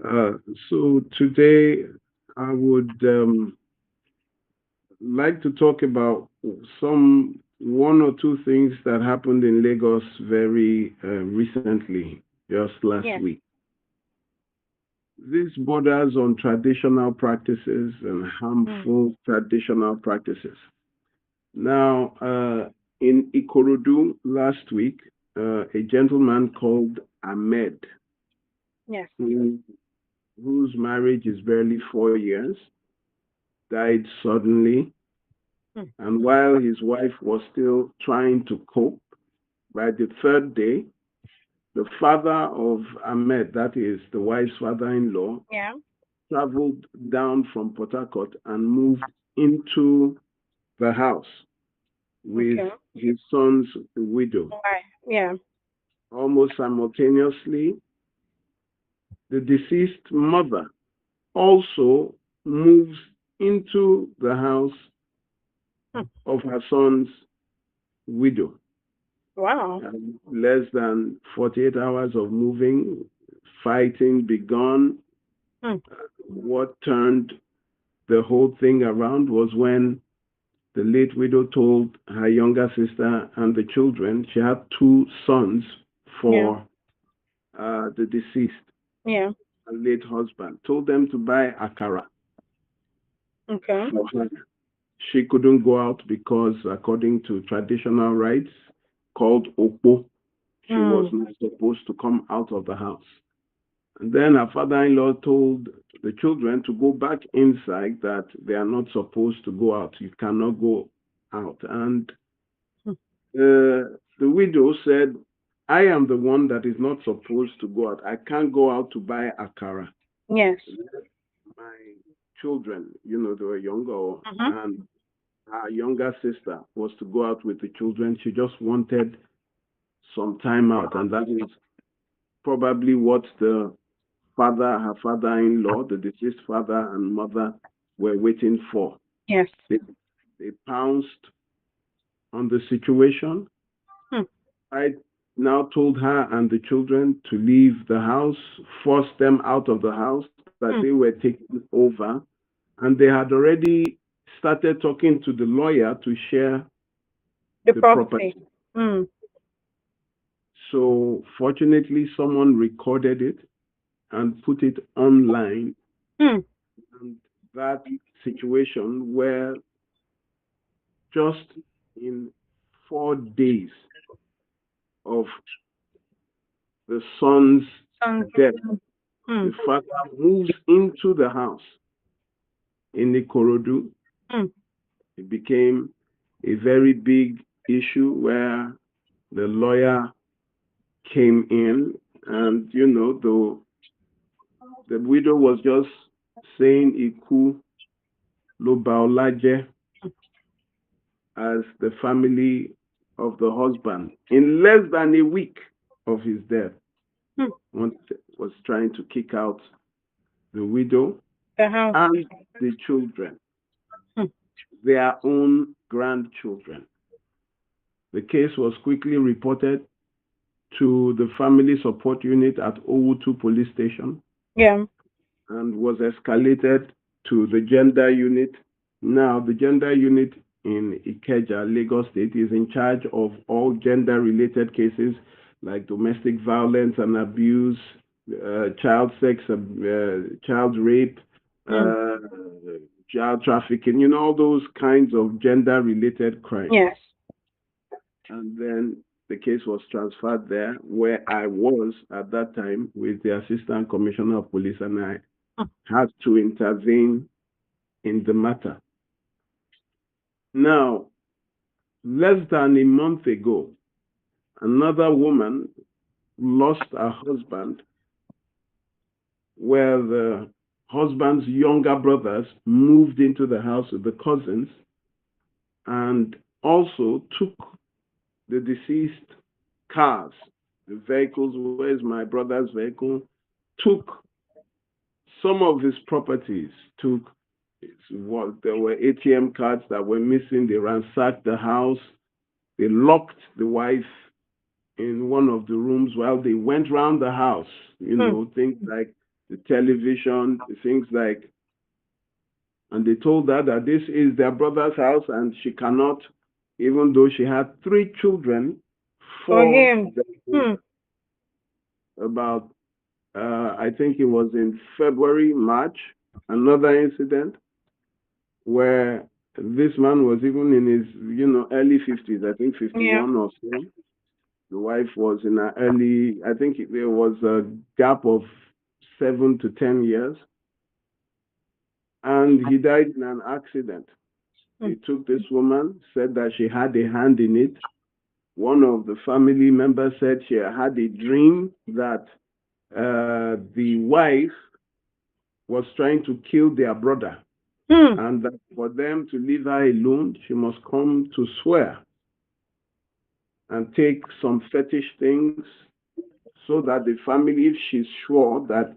Uh, so today I would like to talk about some one or two things that happened in Lagos very recently, just last Yes. week. This borders on traditional practices and Mm. harmful traditional practices. Now, in Ikorodu last week, a gentleman called Ahmed, Yes. who, whose marriage is barely 4 years, died suddenly. Mm. And while his wife was still trying to cope, by the third day, the father of Ahmed, that is the wife's father in law, Yeah. traveled down from Port Harcourt and moved into the house with Okay. his son's widow. Why? Yeah. Almost simultaneously, the deceased mother also moves into the house Mm. of her son's widow. Wow. Less than 48 hours of moving, fighting begun. Mm. What turned the whole thing around was when the late widow told her younger sister and the children, she had two sons Yeah. for the deceased, Yeah. her late husband, told them to buy akara Okay. for her. She couldn't go out because, according to traditional rites called Opo, she was Mm. not supposed to come out of the house. And then her father-in-law told the children to go back inside, that they are not supposed to go out. You cannot go out. And Mm. the widow said, I am the one that is not supposed to go out. I can't go out to buy akara. Yes. My children, they were younger, Mm-hmm. and her younger sister was to go out with the children. She just wanted some time out. And that is probably what her father-in-law, the deceased father and mother, were waiting for. Yes. They, they pounced on the situation. Mm. I now told her and the children to leave the house, forced them out of the house, that they Mm. were taking over, and they had already started talking to the lawyer to share The the property. property. Mm. So fortunately, someone recorded it and put it online. Mm. And that situation where just in 4 days of the son's Sounds. death, the Mm. father moves into the house in Ikorodu. Mm. It became a very big issue where the lawyer came in, and the widow was just saying Iku Lobaolaje as the family of the husband in less than a week of his death Mm. was trying to kick out the widow The house. and the children, Mm. their own grandchildren. The case was quickly reported to the family support unit at Owutu police station Yeah. and was escalated to the gender unit. Now, the gender unit in Ikeja, Lagos State, is in charge of all gender related cases like domestic violence and abuse, child sex, child rape, Mm. uh, child trafficking, all those kinds of gender related crimes. Yes. And then the case was transferred there, where I was at that time with the Assistant Commissioner of Police, and I Mm. had to intervene in the matter. Now, less than a month ago, another woman lost her husband, where the husband's younger brothers moved into the house with the cousins and also took the deceased cars, the vehicles. Where's my brother's vehicle? Took some of his properties, took what there were ATM cards that were missing. They ransacked the house. They locked the wife in one of the rooms while they went round the house. Mm. Things like the television, things like, and they told her that this is their brother's house and she cannot, even though she had three children, For for him. Hmm. about, I think it was in February, March, another incident where this man was even in his, early 50s, I think Yeah. 51 or so. The wife was in her early, I think there was a gap of 7 to 10 years, and he died in an accident. Hmm. They took this woman, said that she had a hand in it. One of the family members said she had a dream that the wife was trying to kill their brother, Hmm. and that for them to leave her alone, she must come to swear and take some fetish things so that the family, if she's sure that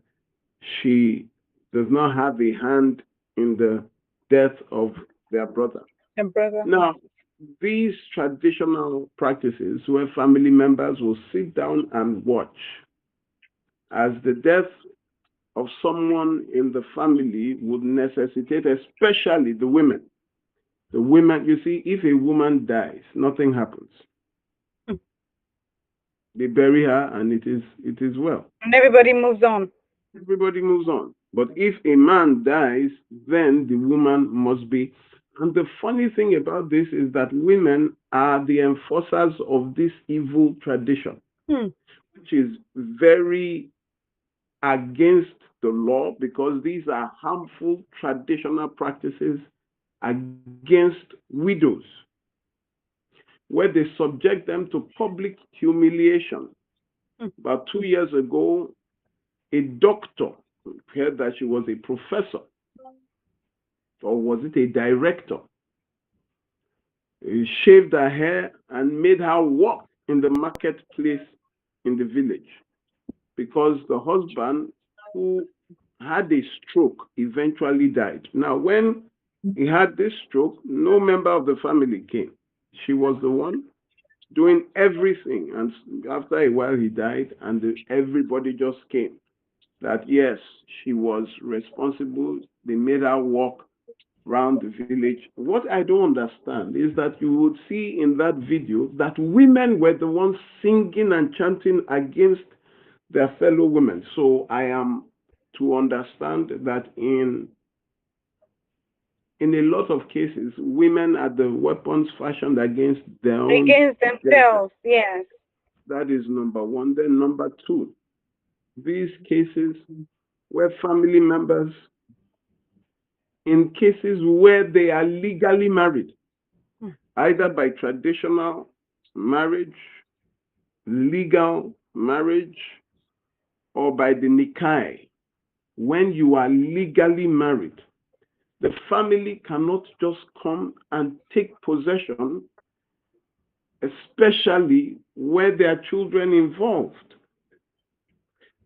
she does not have a hand in the death of their brother. The brother. Now, these traditional practices where family members will sit down and watch as the death of someone in the family would necessitate, especially the women. The women, you see, if a woman dies, nothing happens. Hmm. They bury her and it is well. And everybody moves on. Everybody moves on. But if a man dies, then the woman must be. And the funny thing about this is that women are the enforcers of this evil tradition, Hmm. which is very against the law because these are harmful traditional practices against widows, where they subject them to public humiliation. Hmm. About 2 years ago, a doctor heard that she was a professor, or was it a director? He shaved her hair and made her walk in the marketplace in the village because the husband, who had a stroke, eventually died. Now, when he had this stroke, no member of the family came. She was the one doing everything. And after a while, he died, and everybody just came. That yes, she was responsible. They made her walk around the village. What I don't understand is that you would see in that video that women were the ones singing and chanting against their fellow women. So I am to understand that in a lot of cases, women are the weapons fashioned against their own Against gender. themselves. Yes. That is number one. Then number two, these cases where family members, in cases where they are legally married, Hmm. either by traditional marriage, legal marriage, or by the Nikai, when you are legally married, the family cannot just come and take possession, especially where there are children involved.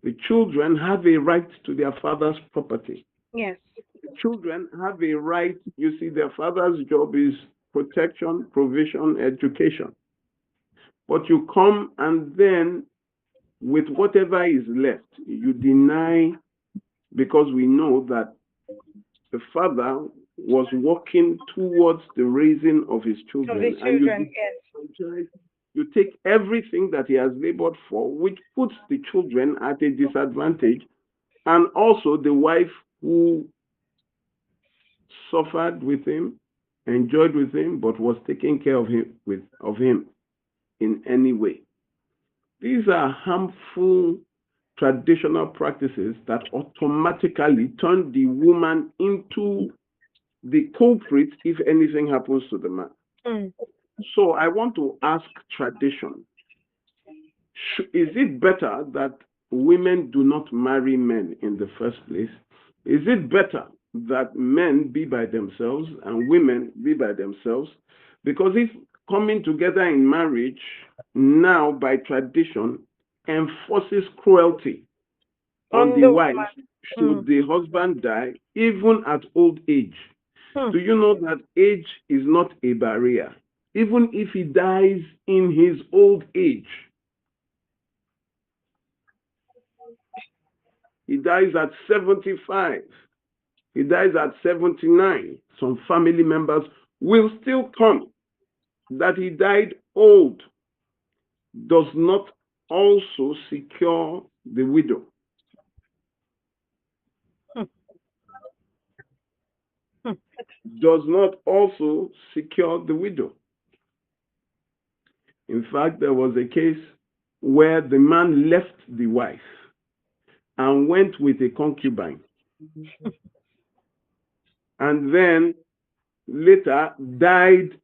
The children have a right to their father's property. Yes. The children have a right, you see, their father's job is protection, provision, education. But you come and then, with whatever is left, you deny, because we know that the father was working towards the raising of his Of the children, and you children. Yes. disenfranchise, you take everything that he has labored for, which puts the children at a disadvantage, and also the wife who suffered with him, enjoyed with him, but was taking care of him in any way. These are harmful traditional practices that automatically turn the woman into the culprit if anything happens to the man. Hmm. So I want to ask tradition, is it better that women do not marry men in the first place? Is it better that men be by themselves and women be by themselves? Because if coming together in marriage now by tradition enforces cruelty on On the the wife woman. Hmm. should the husband die, even at old age. Hmm. Do you know that age is not a barrier? Even if he dies in his old age, He dies at 75. He dies at 79. Some family members will still come. That he died old does not also secure the widow. Does not also secure the widow. In fact, there was a case where the man left the wife and went with a concubine. And then later died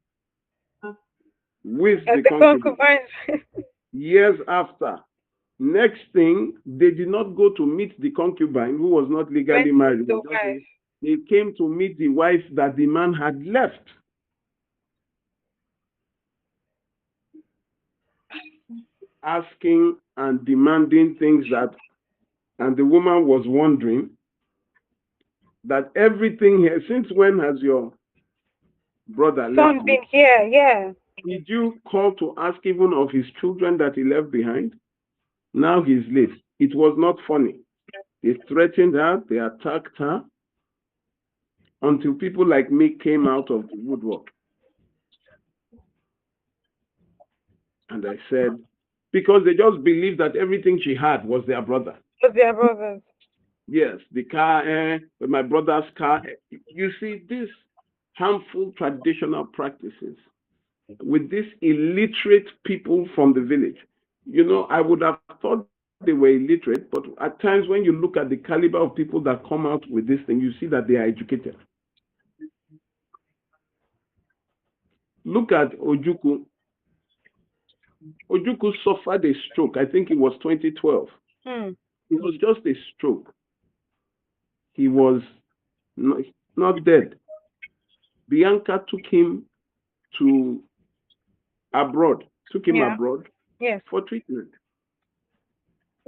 with the concubine. Years after. Next thing, they did not go to meet the concubine who was not legally married. They came to meet the wife that the man had left. Asking and demanding things that, and the woman was wondering that everything here, since when has your brother left? Son been here, yeah. Did you call to ask even of his children that he left behind? Now he's late. It was not funny. They threatened her, they attacked her, until people like me came out of the woodwork. And I said, because they just believed that everything she had was their brother. Was their brothers. Yes, the car, my brother's car. You see, these harmful traditional practices with these illiterate people from the village. You know, I would have thought they were illiterate, but at times when you look at the caliber of people that come out with this thing, you see that they are educated. Look at Ojukwu. Ojukwu suffered a stroke. I think it was 2012. It was just a stroke. He was not dead. Bianca took him to abroad, abroad for treatment.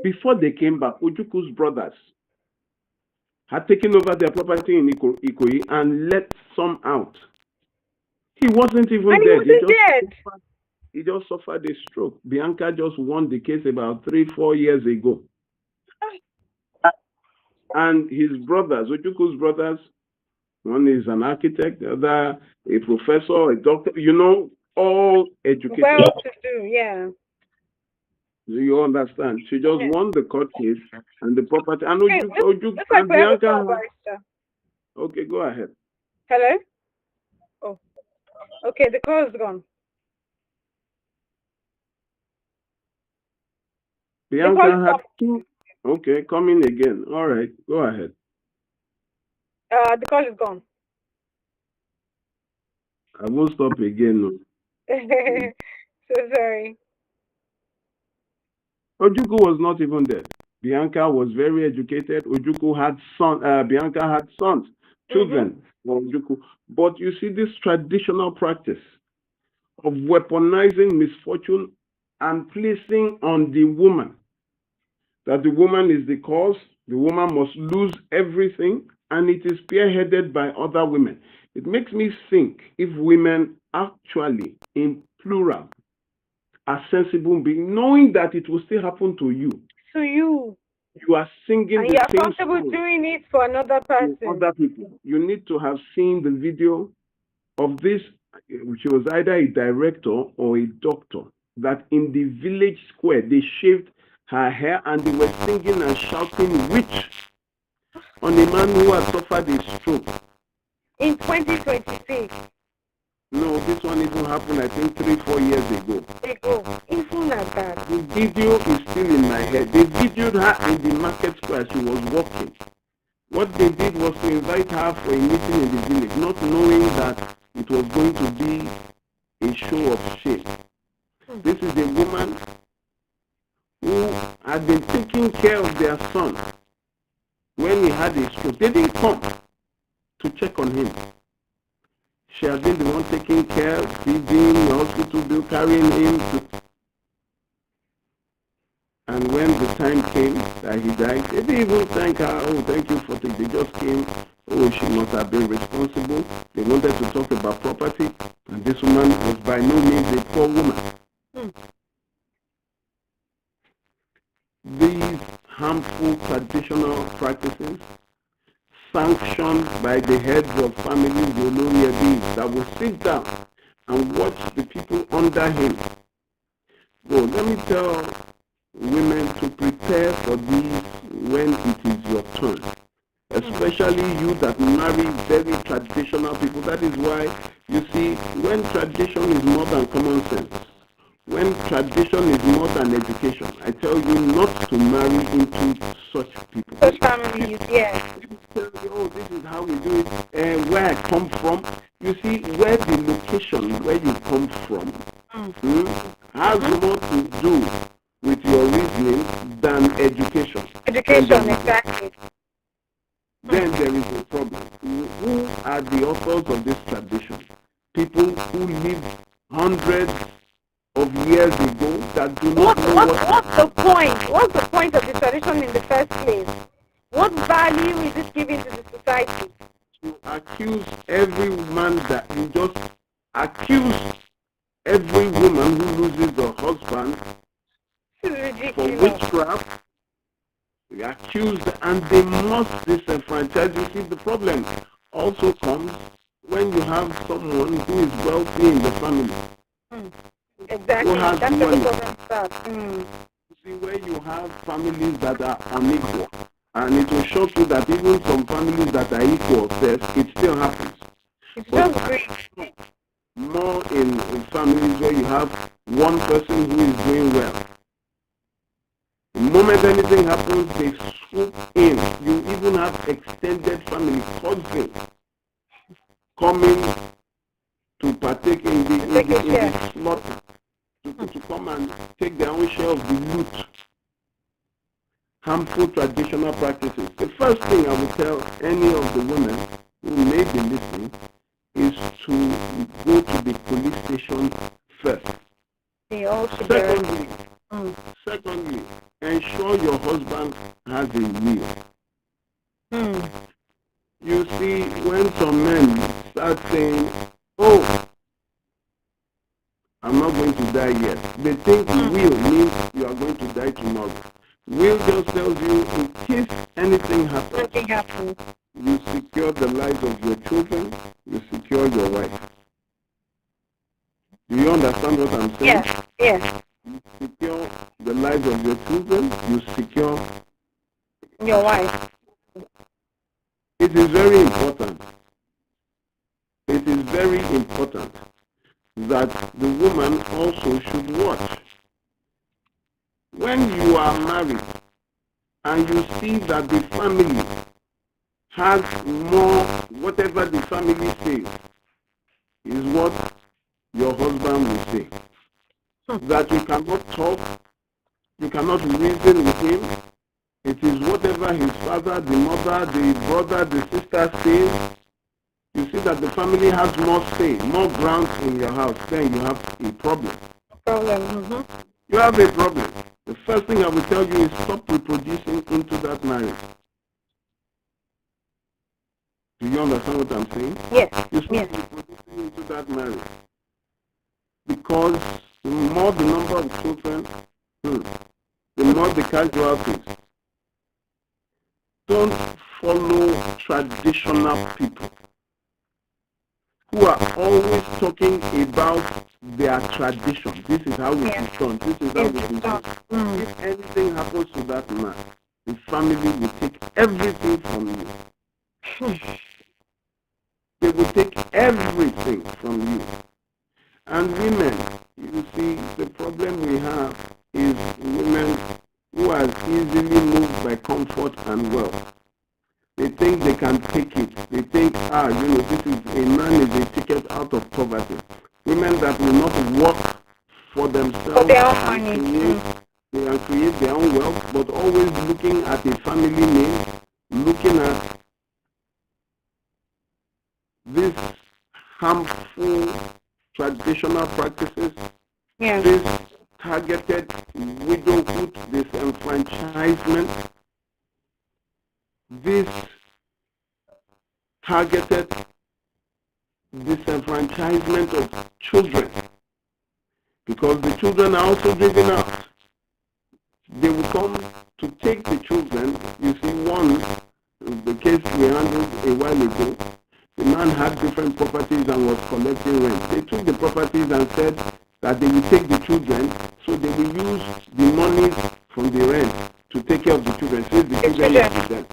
Before they came back, Ojukwu's brothers had taken over their property in Ikoyi and let some out. He wasn't even dead. He just suffered a stroke. Bianca just won the case about 3-4 years ago. And his brothers, Ojukwu's brothers, one is an architect, the other a professor, a doctor, you know, all educated. Well to do, yeah. Do you understand? She just won the court case and the property. And Ojukwu and Bianca. Okay, go ahead. Hello? Oh. Okay, the call is gone. Bianca had two. Okay, coming again. All right, go ahead. The call is gone. I won't stop again. No. So sorry. Ojukwu was not even dead. Bianca was very educated. Ojukwu had sons. Bianca had sons, children. Ojukwu. But you see this traditional practice of weaponizing misfortune and placing on the woman that the woman is the cause, the woman must lose everything, and it is spearheaded by other women. It makes me think if women actually, in plural, are sensible beings, knowing that it will still happen to you. So you are singing and the you're same comfortable song doing it for another person. to other people. You need to have seen the video of this, which was either a director or a doctor, that in the village square, they shaved her hair and they were singing and shouting witch on a man who had suffered a stroke. In 2026. No, this one even happened, I think, 3-4 years ago. Even like that. The video is still in my head. They videoed her in the market square. She was walking. What they did was to invite her for a meeting in the village, not knowing that it was going to be a show of shame. This is a woman who had been taking care of their son when he had a stroke. They didn't come to check on him. She had been the one taking care, feeding, the hospital bill, carrying him to. And when the time came that he died, they didn't even thank her. Oh, thank you for taking. They just came. Oh, she must have been responsible. They wanted to talk about property, and this woman was by no means a poor woman. These harmful traditional practices sanctioned by the heads of families, the Olori Ebis, that will sit down and watch the people under him. So let me tell women to prepare for these when it is your turn, especially you that marry very traditional people. That is why, you see, when tradition is more than common sense, when tradition is more than education, I tell you not to marry into such people. Such families, yes. People tell you, oh, this is how we do it, where I come from. You see, where the location, where you come from, has more to do with your reasoning than education. Education, exactly. Then there is a problem. Who are the authors of this tradition? People who lived hundreds of years ago that do not know what's the point? What's the point of the tradition in the first place? What value is it giving to the society? You accuse every man that you just accuse every woman who loses her husband for witchcraft. You accuse, and they must disenfranchise. You see, the problem also comes when you have someone who is wealthy in the family. Exactly. Who has That's money. the problem start. You see, where you have families that are unequal, and it will shock you that even some families that are equal, it still happens. It's just great. More in families where you have one person who is doing well. The moment anything happens, they swoop in. You even have extended family, cousins, coming to partake in the slaughter, to come and take their own share of the loot. Harmful traditional practices. The first thing I would tell any of the women who may be listening is to go to the police station first. Secondly, ensure your husband has a will. You see, when some men start saying, oh, I'm not going to die yet, they think will means you are going to die tomorrow. Will just tells you, in case anything happens, you secure the lives of your children, you secure your wife. Do you understand what I'm saying? Yes. You secure the lives of your children, you secure your wife. It is very important. It is very important that the woman also should watch. When you are married and you see that the family has more, whatever the family says is what your husband will say. That you cannot talk, you cannot reason with him. It is whatever his father, the mother, the brother, the sister says. You see that the family has more say, more grounds in your house, then you have a problem. You have a problem. The first thing I will tell you is stop reproducing into that marriage. Do you understand what I'm saying? Yes. You stop reproducing into that marriage. Because the more the number of children, the more the casualties. Don't follow traditional people who are always talking about their tradition. This is how it is done. This is how it is done. If anything happens to that man, the family will take everything from you. They will take everything from you. And women, you see, the problem we have is women who are easily moved by comfort and wealth. They think they can take it. They think, this is a man is a ticket out of poverty. Women that will not work for themselves and create their own wealth, but always looking at a family name, looking at these harmful traditional practices, this targeted widowhood, disenfranchisement, this targeted disenfranchisement of children, because the children are also driven out. They will come to take the children. You see, one, the case we handled a while ago, the man had different properties and was collecting rent. They took the properties and said that they will take the children, so they will use the money from the rent to take care of the children, since the children are with them.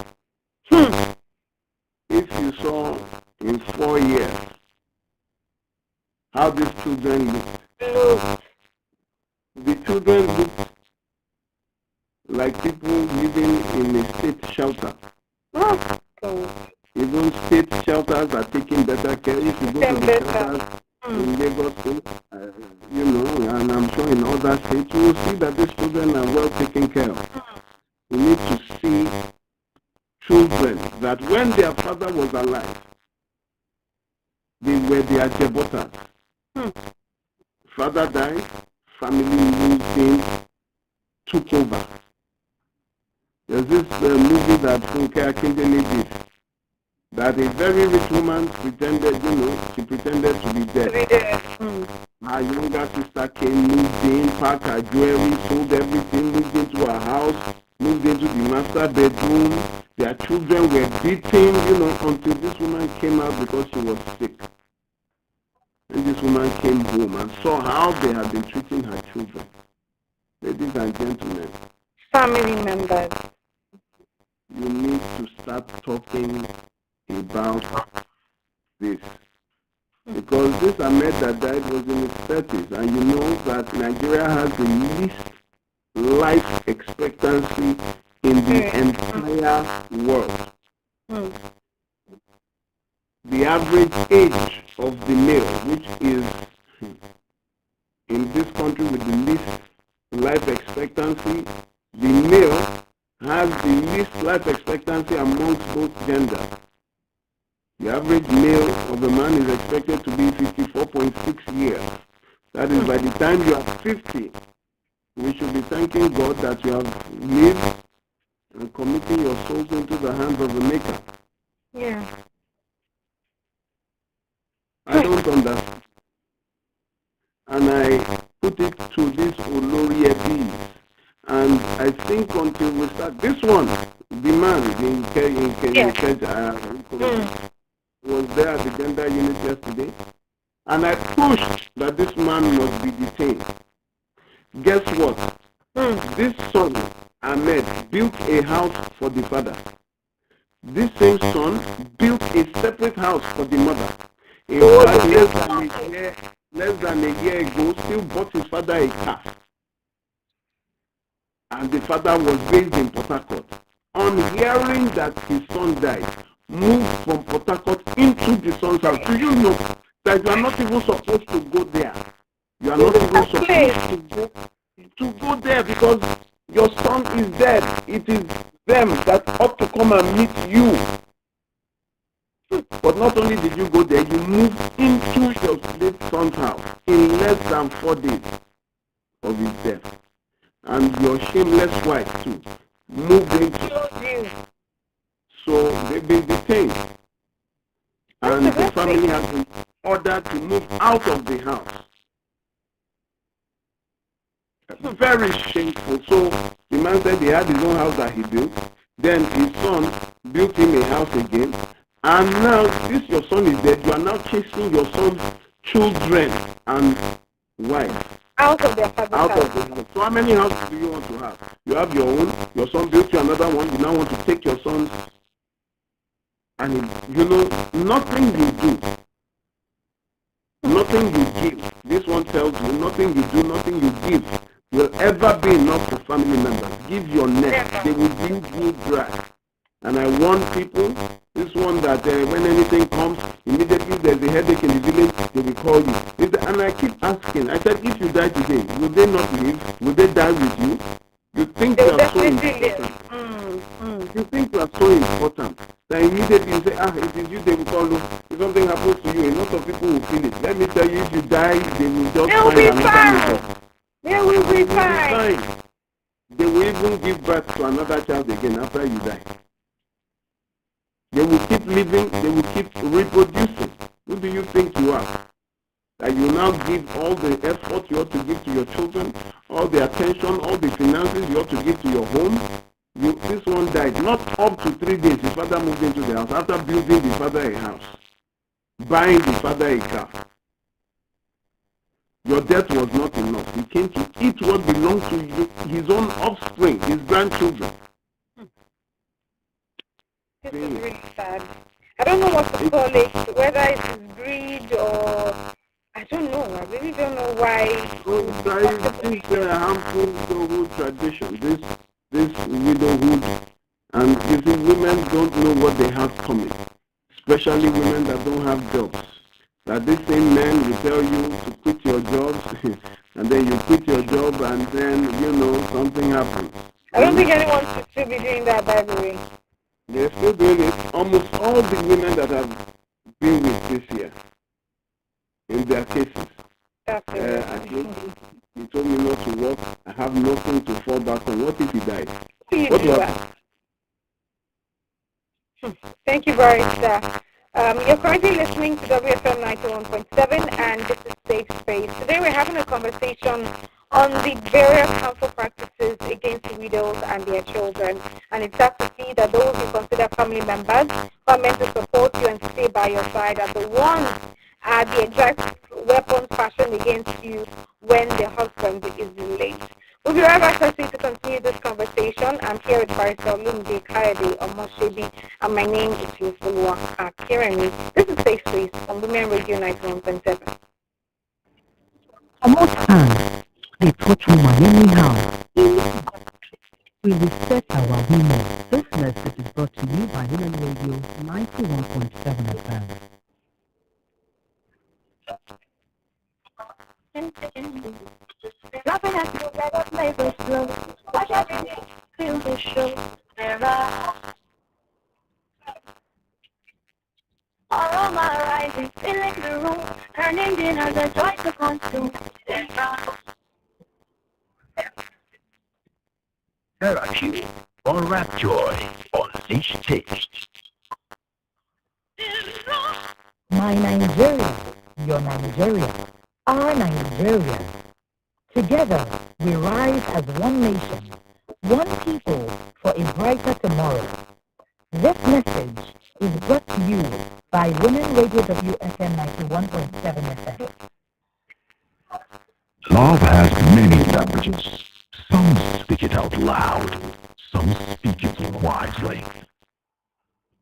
If you saw in 4 years how these children looked, the children looked like people living in a state shelter. Even state shelters are taking better care. If you go to the shelters in Lagos State, you know, and I'm sure in other states, you will see that these children are well taken care of. We need to see children that when their father was alive, they were their jebotas. Father died, family moved in, took over. There's this movie that Funke Akindele did, that a very rich woman pretended, you know, she pretended to be dead. Her younger sister came, moved in, packed her jewelry, sold everything, moved into her house, moved into the master bedroom. Their children were beaten, you know, until this woman came out because she was sick. And this woman came home and saw how they had been treating her children. Ladies and gentlemen, family members, you need to start talking about this. Because this Ahmed that died was in his 30s, and you know that Nigeria has the least life expectancy in the entire world. The average age of the male, which is in this country with the least life expectancy, the male has the least life expectancy amongst both genders. The average male of a man is expected to be 54.6 years. That is, by the time you are 50, we should be thanking God that you have lived and committing your souls into the hands of the Maker. Yeah. I don't understand. And I put it to this Olori Ebi. And I think until we start, this one, the man in was there at the gender unit yesterday, and I pushed that this man must be detained. Guess what? This son, Ahmed, built a house for the father. This same son built a separate house for the mother. In fact, less than a year ago, still bought his father a car. And the father was based in Port Harcourt. On hearing that his son died, moved from Port Harcourt into the son's house. Do you know that you are not even supposed to go there? You are not even supposed to go there because your son is dead. It is them that ought to come and meet you. But not only did you go there, you moved into your late son's house in less than 4 days of his death. And your shameless wife too moved into. So they've been detained. And the family has been ordered to move out of the house. Very shameful. So the man said he had his own house that he built. Then his son built him a house again. And now this your son is dead. You are now chasing your son's children and wife out of their father's out house. of the house. So how many houses do you want to have? You have your own. Your son built you another one. You now want to take your son's. And you know, nothing you do, nothing you give, this one tells you, nothing you do, nothing you give will ever be enough for family members. Give your neck, they will dig you dry. And I warn people, this one that when anything comes, immediately there's a headache in the village, they will call you. And I keep asking, I said, if you die today, will they not live? Will they die with you? You think you are so important. You think you are so important that immediately you say, it is you, they will call you. If something happens to you, a lot of people will feel it. Let me tell you, if you die, they will just find another method. They will be fine. They will even give birth to another child again after you die. They will keep living, they will keep reproducing. Who do you think you are? That you now give all the effort you ought to give to your children, all the attention, all the finances you ought to give to your home, This one died. Not up to 3 days, his father moved into the house after building the father a house, buying the father a car. Your death was not enough. He came to eat what belonged to you, his own offspring, his grandchildren. This is really sad. I don't know what to call it, whether it's greed or I don't know. I really don't know why. This harmful widowhood tradition, this widowhood, and you see, women don't know what they have coming, especially women that don't have jobs. That this same man will tell you to quit your jobs, and then you quit your job, and then something happens. I don't think anyone should still be doing that, by the way. They're still doing it. Almost all the women that have been with this year, in their cases, he told me not to work. I have nothing to fall back on. What if he died? What was? Thank you very much, sir. You're currently listening to WFM 91.7, and this is Safe Space. Today we're having a conversation on the various harmful practices against the widows and their children. And it's sad to see that those you consider family members who are meant to support you and stay by your side are the ones the exact weapons fashioned against you when the husband is late. We'll be right back to continue this conversation. I'm here with Barrister Lumide Kayode Omoshebi, and my name is Yusufulwa Akiremi. This is Safe Space on Women Radio 91.7. Most times, they touch women anyhow. We respect our women. This message is brought to you by Women Radio 91.7 FM. Laughing at you, let us make it slow. Watch out, you feel the show. There are aroma rising, filling the room, turning dinner the joy to consume. Therapy or rap joy, unleash taste. My Nigeria, your Nigeria, our Nigeria. Together, we rise as one nation, one people for a brighter tomorrow. This message is brought to you by Women Radio WFM 91.7 FM. Love has many languages. Some speak it out loud, some speak it quietly.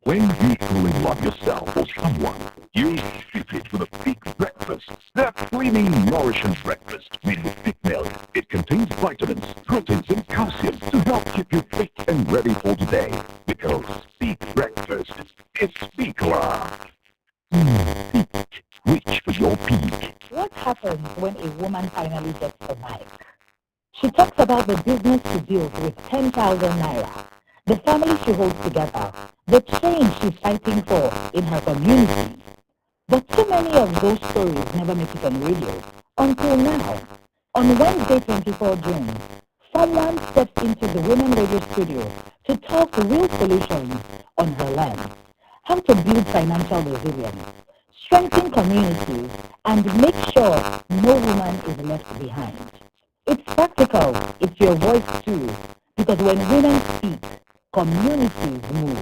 When you truly love yourself or someone, you sip it with a big breakfast. That creamy, nourishing breakfast made with thick milk. It contains vitamins, proteins, and calcium to help keep you fit and ready for today. Because big breakfast is big love. Peak. Reach for your peak. What happens when a woman finally gets the mic? She talks about the business she built with 10,000 naira, the family she holds together, the change she's fighting for in her community. But too many of those stories never make it on radio. Until now, on Wednesday, 24 June, someone stepped into the Women Radio studio to talk real solutions on her land. How to build financial resilience, strengthen communities, and make sure no woman is left behind. It's practical, it's your voice too, because when women speak, communities move.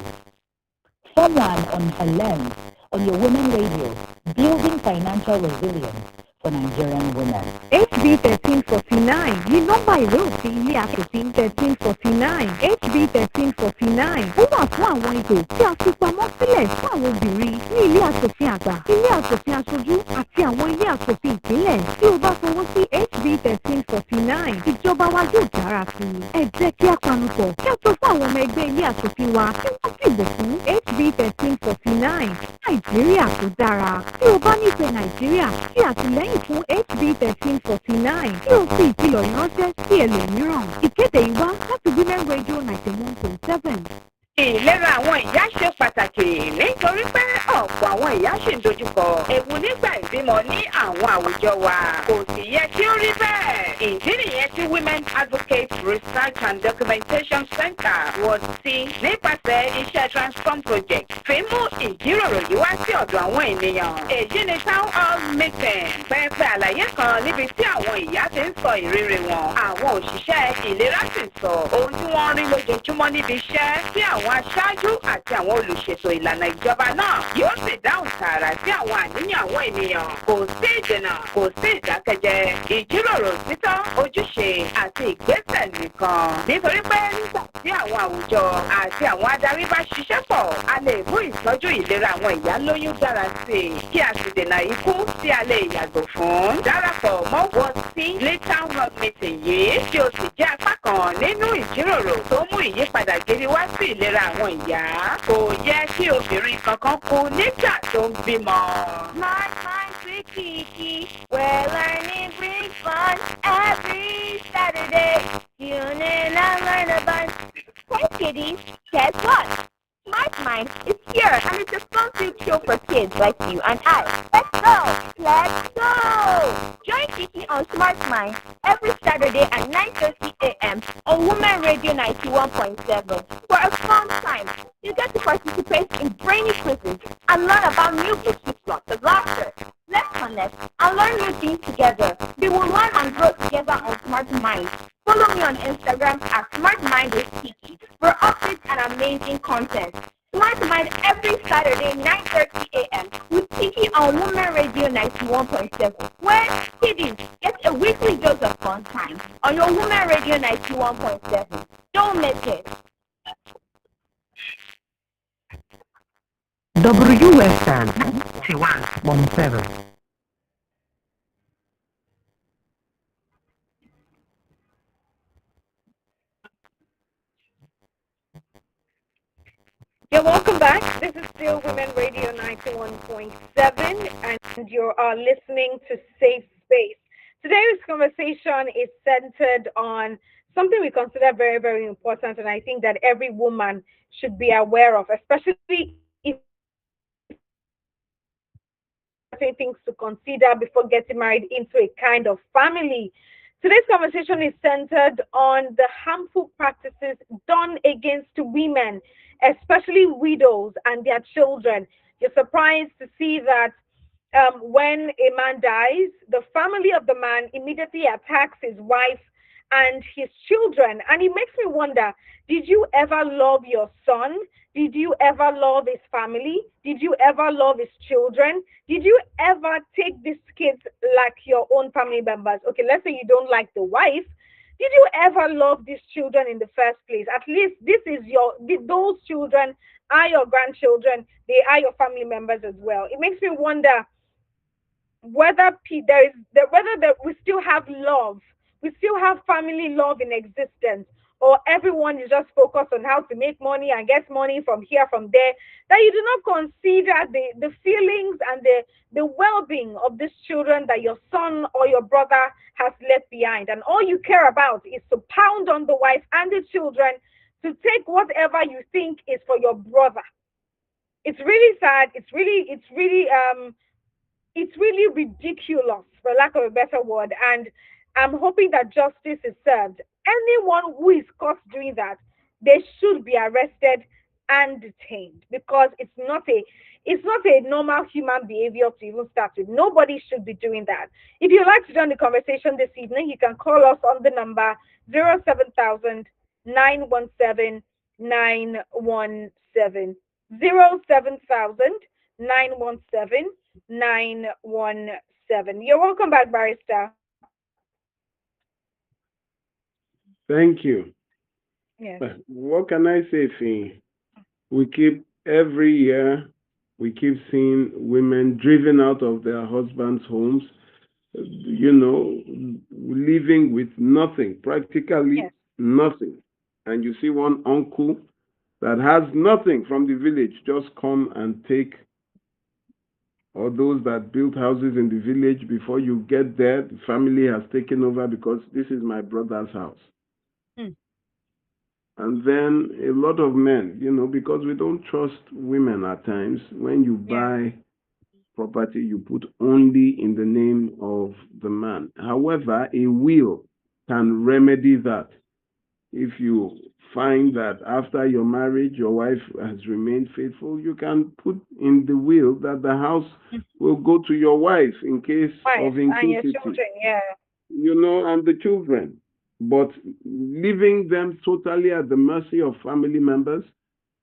Someone on her lens, on your Women Radio, building financial resilience for Nigerian women. HB 1349 ní nọ́mbà ìwé òfin ilé aṣòfin 1349. HB 1349 ó wà fún àwọn ipò tí a fi pamọ́ sílẹ̀ fún àwọn obìnrin ní ilé aṣòfin àgbà, ilé aṣòfin aṣojú àti àwọn ilé aṣòfin ìpínlẹ̀. Tí o bá fọwọ́ sí HB 1349, ìjọba wa yóò dára sí i. Ẹ jẹ́ kí a panupọ̀ kí a sọ fún àwọn ọmọ ẹgbẹ́ ilé aṣòfin wa kí wọ́n dìbò fún HB 1349. Nàìjíríà tó dára. Tí o bá nífẹ̀ẹ́ Nàìjíríà, ṣe àtìlẹ́yìn fún HB 1349 kí o fi ìkìlọ̀ ìránṣẹ́ sí ẹlòmíràn. Ìkéde yìí wá láti Women Radio 91.7. Ìlera àwọn ìyá ṣe pàtàkì nítorí pé ọ̀pọ̀ àwọn ìyá ṣì ń dojúkọ ewu nígbà ìbímọ ní àwọn àwùjọ wa. Kò sì yẹ kí ó rí bẹ́ẹ̀. Ìdí nìyẹn tí Women Advocate Research and Documentation Center wọ́n sí nípasẹ̀ iṣẹ́ Transform Project fi mú ìjíròrò yìí wá sí ọ̀dọ̀ àwọn ènìyàn. Èyí ni Town Hall Meeting. Pẹpẹ àlàyé kan níbi tí àwọn ìyá ti ń sọ ìrírí wọn. Àwọn òṣìṣẹ́ ìlera sì sọ ohun tí wọ́n rí lójoojúmọ́ níbi iṣẹ́ tí àwọn aṣáájú àti àwọn olùṣètò ìlànà ìjọba náà yóò sì dáhùn tààrà sí àwọn àníyàn àwọn ènìyàn. Kò sí ìdènà, kò sí ìdákẹ́jẹ. Ìjíròrò títọ́, ojúṣe àti ìgbésẹ̀ nìkan. Nítorí pé nígbà tí àwọn àwùjọ àti àwọn adarí bá ṣiṣẹ́ pọ̀, a lè mú ìtọ́jú ìlera àwọn ìyá lóyún dára sí i kí a sì dènà ikú tí a lè yàgò fún. Darapọ̀ mọ́ wọ́n sí ní Town Hall Meeting yìí tí o sì jẹ́ apá kan nínú ìjíròrò tó mú ìyípadà gidi wá sí ìlera àwọn ìyá. Kò yẹ kí obìnrin kankan kú nígbà tó ń bímọ. Smart Minds with Kiki, where learning brings fun every Saturday. Tune in and learn a bunch. Hey kiddies, guess what? Smart Minds is here and it's a fun-filled show for kids like you and I. Let's go! Let's go! Join Kiki on Smart Minds every Saturday at 9:30 a.m. on Women Radio 91.7 for a fun time. You get to participate in brainy quizzes and learn about new books with lots of laughter. Let's connect and learn new things together. We will learn and grow together on Smart Minds. Follow me on Instagram at Smart Mind with Kiki for updates and amazing content. Smart Mind every Saturday 9:30 a.m. with Kiki on Women Radio 91.7, where kiddies get a weekly dose of fun time on your Women Radio 91.7. Don't miss it. WSN 9117. Yeah, welcome back. This is still Women Radio 91.7, and you are listening to Safe Space. Today's conversation is centered on something we consider very, very important, and I think that every woman should be aware of, especially if things to consider before getting married into a kind of family. Today's conversation is centered on the harmful practices done against women, especially widows and their children. You're surprised to see that when a man dies, the family of the man immediately attacks his wife and his children. And it makes me wonder, did you ever love your son? Did you ever love his family? Did you ever love his children? Did you ever take these kids like your own family members? Okay, let's say you don't like the wife. Did you ever love these children in the first place? At least those children are your grandchildren. They are your family members as well. It makes me wonder whether we still have love. We still have family love in existence, or everyone is just focused on how to make money and get money from here, from there, that you do not consider the feelings and the well-being of these children that your son or your brother has left behind. And all you care about is to pound on the wife and the children to take whatever you think is for your brother. It's really sad. It's really ridiculous, for lack of a better word. And I'm hoping that justice is served. Anyone who is caught doing that, they should be arrested and detained, because it's not a normal human behavior to even start with. Nobody should be doing that. If you'd like to join the conversation this evening, you can call us on the number 07000 917 917 07000 917 917. You're welcome back, Barrister. Thank you. Yes. What can I say, Fee? Every year, we keep seeing women driven out of their husbands' homes, living with nothing, practically nothing. And you see one uncle that has nothing from the village just come and take, or those that built houses in the village. Before you get there, the family has taken over because this is my brother's house. And then a lot of men, because we don't trust women at times, when you buy property, you put only in the name of the man. However, a will can remedy that. If you find that after your marriage, your wife has remained faithful, you can put in the will that the house will go to your wife in case of And your incapacity, children, yeah. and the children. But leaving them totally at the mercy of family members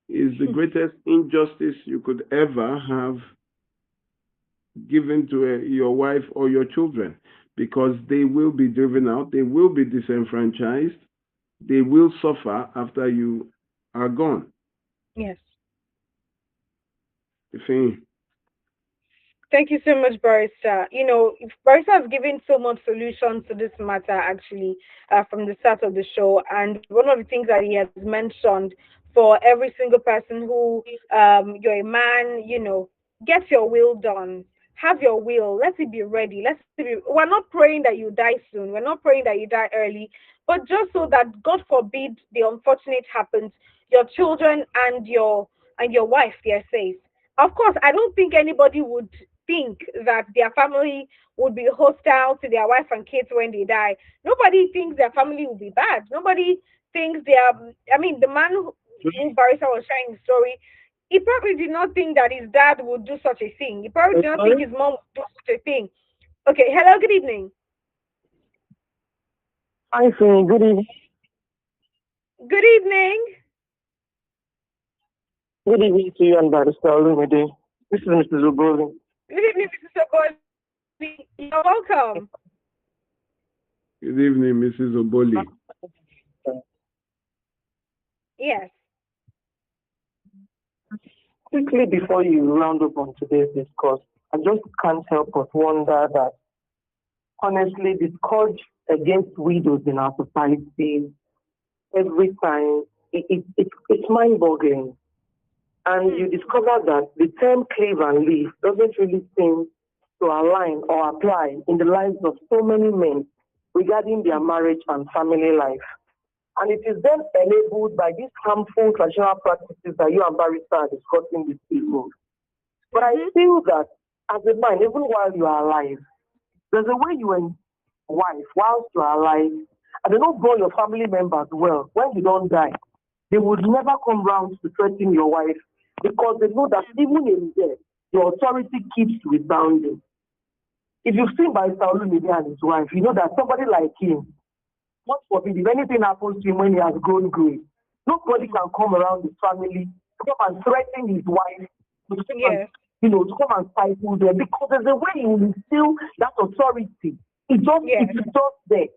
is the greatest injustice you could ever have given to your wife or your children, because they will be driven out, they will be disenfranchised, they will suffer after you are gone. Yes. Thank you so much, Barrister. Barrister has given so much solutions to this matter, actually, from the start of the show. And one of the things that he has mentioned for every single person who, you're a man, get your will done. Have your will. Let it be ready. We're not praying that you die soon. We're not praying that you die early. But just so that, God forbid, the unfortunate happens, your children and your wife, they are safe. Of course, I don't think anybody would think that their family would be hostile to their wife and kids when they die. Nobody thinks their family will be bad. Nobody thinks they are. I mean, the man who Barrister was sharing the story, he probably did not think that his dad would do such a thing. He probably did not think his mom would do such a thing. Okay, hello, good evening. Hi, Phil. Good evening. Good evening. Good evening to you and Barrister Olumide. This is Mrs. Oboli. Good evening, Mrs. Oboli. You're welcome. Good evening, Mrs. Oboli. Yes. Quickly before you round up on today's discourse, I just can't help but wonder that, honestly, the scourge against widows in our society, every time, it's mind-boggling. And you discover that the term cleave and leave doesn't really seem to align or apply in the lives of so many men regarding their marriage and family life. And it is then enabled by these harmful traditional practices that you and Barrister are discussing with people. But I feel that as a man, even while you are alive, there's a way you and wife, whilst you are alive, and they don't grow your family members well. When you don't die, they would never come round to threaten your wife, because they know that even in death, your authority keeps resounding. If you've seen Barrister Olumide and his wife, you know that somebody like him, God forbid, if anything happens to him when he has grown gray, nobody can come around his family to come and threaten his wife, to come and stifle them, because there's a way you will instill that authority. It's just there.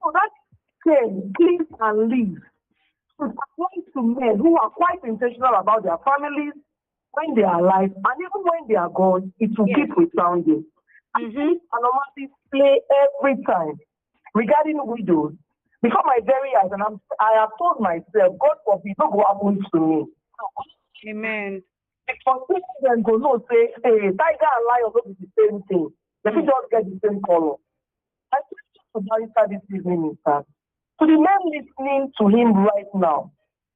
So that term, cleave and leave, should apply to men who are quite intentional about their families when they are alive, and even when they are gone, it will keep resounding. Anomalies play every time regarding widows. Before my very eyes, and I have told myself, God forbid, no go happen to me. Amen. For them go no say, hey, tiger and lion will be the same thing. They just get the same color. I think to Barrister this evening is that, to the men listening to him right now,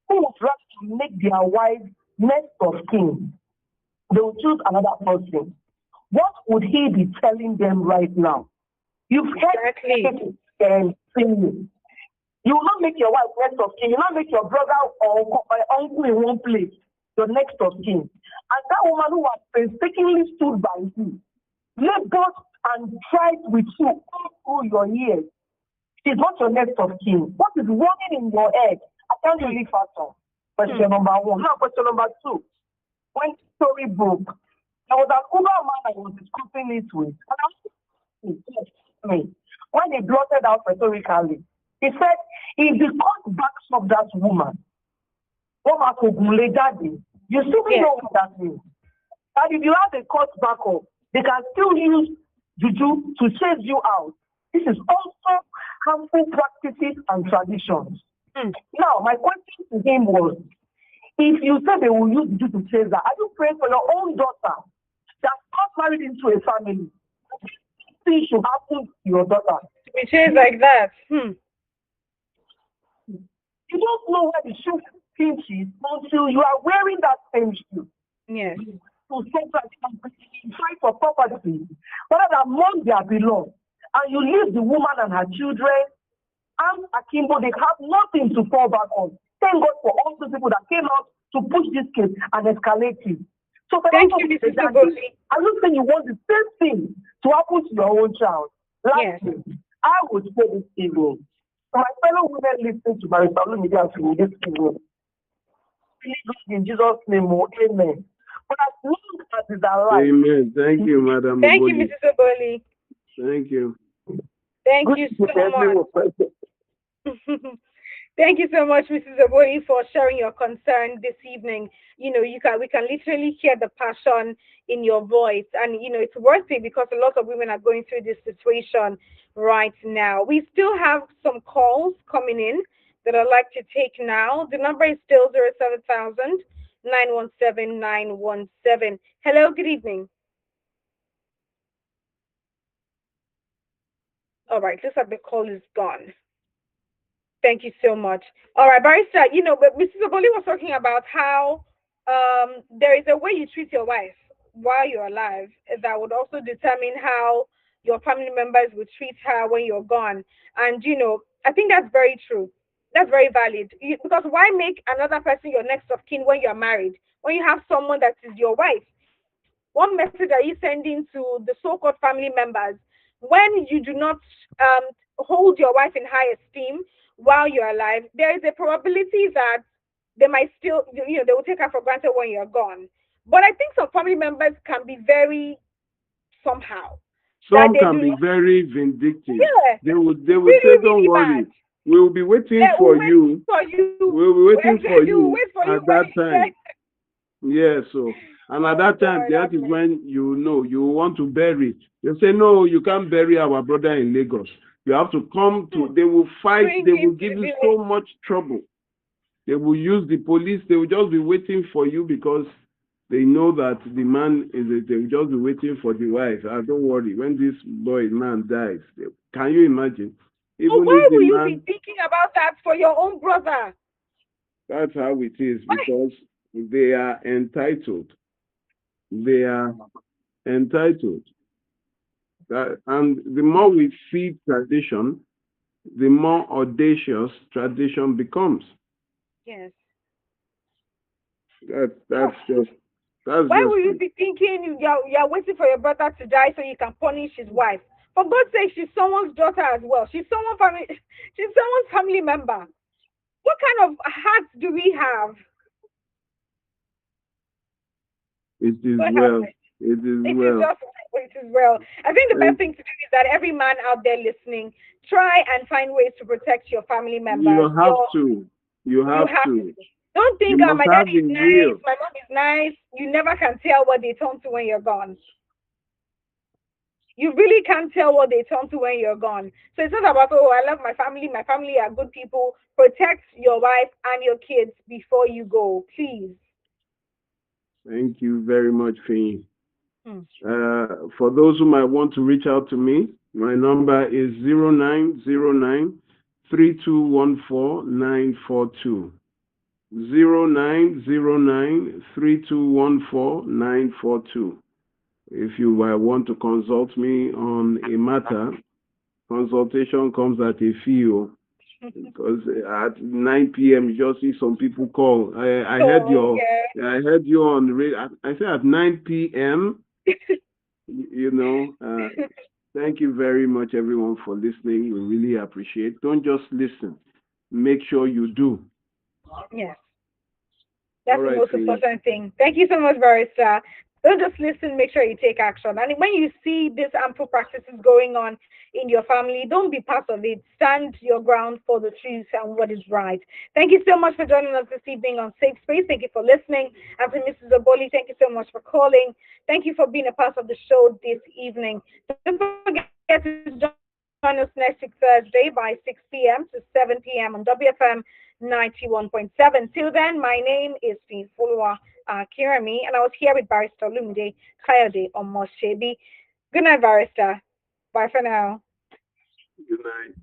who would rather make their wives next of kin, they will choose another person. What would he be telling them right now? You've heard and singing. You will not make your wife next of kin. You will not make your brother or uncle in one place your next of kin. And that woman who has painstakingly stood by you, labored and tried with you all through your years, she's not your next of kin. What is running in your head? I can't really fathom. Question number one. Now, question number two. When the story broke, there was an older man I was discussing it with. And I was when he blotted out rhetorically, he said, if the court backs up that woman, you still know what that means. And if you have a court backup, they can still use juju to chase you out. This is also harmful practices and traditions. Now, my question to him was, if you say they will use juju to chase her, are you praying for your own daughter that got married into a family? Things should happen to your daughter. To be chased like that. You don't know where the shoe pinches until you are wearing that same shoe. Yes. To fight for property, rather than among their belong, and you leave the woman and her children and Akimbo, they have nothing to fall back on. Thank God for all those people that came out to push this case and escalate it. So thank you, Mrs. Oboli. I'm not saying you want the same thing to happen to your own child. Lastly, yes. I would say this evening, to my fellow women listening to my media this evening, in Jesus' name, amen. But as long as it's alive. Amen. Thank you, Madam Thank Oboli. you, Mrs. Oboli. Thank you. Thank you so much. Thank you so much, Mrs. Oboli, for sharing your concern this evening. You know, we can literally hear the passion in your voice, and you know it's worth it because a lot of women are going through this situation right now. We still have some calls coming in that I'd like to take now. The number is still 07000 917 917. Hello, good evening. All right, looks like the call is gone. Thank you so much. All right, Barrister, you know, but Mrs. Oboli was talking about how there is a way you treat your wife while you're alive that would also determine how your family members would treat her when you're gone. And, you know, I think that's very true. That's very valid. Because why make another person your next of kin when you're married? When you have someone that is your wife? What message are you sending to the so-called family members when you do not hold your wife in high esteem while you're alive? There is a probability that they might still, you know, they will take her for granted when you're gone. But I think some family members can be very somehow. Some can be very vindictive. Yeah, they would really, say, "Don't worry, bad. we will be waiting for you. We'll be waiting for you at that time." Yeah, so and at that time, that is when you know you want to bury. They say, "No, you can't bury our brother in Lagos. You have to come to." They will fight. They will give you so much trouble. They will use the police. They will just be waiting for you because they know that the man is. They will just be waiting for the wife. Don't worry. When this man dies, can you imagine? Even why will you be thinking about that for your own brother? That's how it is because they are entitled. They are entitled. And the more we feed tradition, the more audacious tradition becomes. Yes. That's just. Why will you be thinking you're waiting for your brother to die so you can punish his wife? For God's sake, she's someone's daughter as well. She's someone's family member. What kind of heart do we have? It is well. It is well. I think the best thing to do is that every man out there listening, try and find ways to protect your family members. You have to. Don't think my daddy is nice, my mom is nice. You never can tell what they turn to when you're gone. You really can't tell what they turn to when you're gone. So it's not about, oh, I love my family are good people. Protect your wife and your kids before you go, please. Thank you very much, Fee. For those who might want to reach out to me, my number is 0909 3214 942. 0909 3214 942. If you want to consult me on a matter, consultation comes at a fee. Because at 9 p.m. you just see some people call. I heard you on radio. I said at 9 p.m. You know. Thank you very much, everyone, for listening. We really appreciate. Don't just listen. Make sure you do. Yes. That's the most important thing. Thank you so much, Barrister. Don't just listen, make sure you take action. And when you see these harmful practices going on in your family, don't be part of it. Stand your ground for the truth and what is right. Thank you so much for joining us this evening on Safe Space. Thank you for listening. And for Mrs. Oboli, thank you so much for calling. Thank you for being a part of the show this evening. Don't forget to join us next week Thursday by 6 p.m. to 7 p.m. on WFM 91.7. Till then, my name is Fee Folua Kirami, and I was here with Barrister Lumide Kayode Omoshebi. Good night, Barrister. Bye for now. Good night.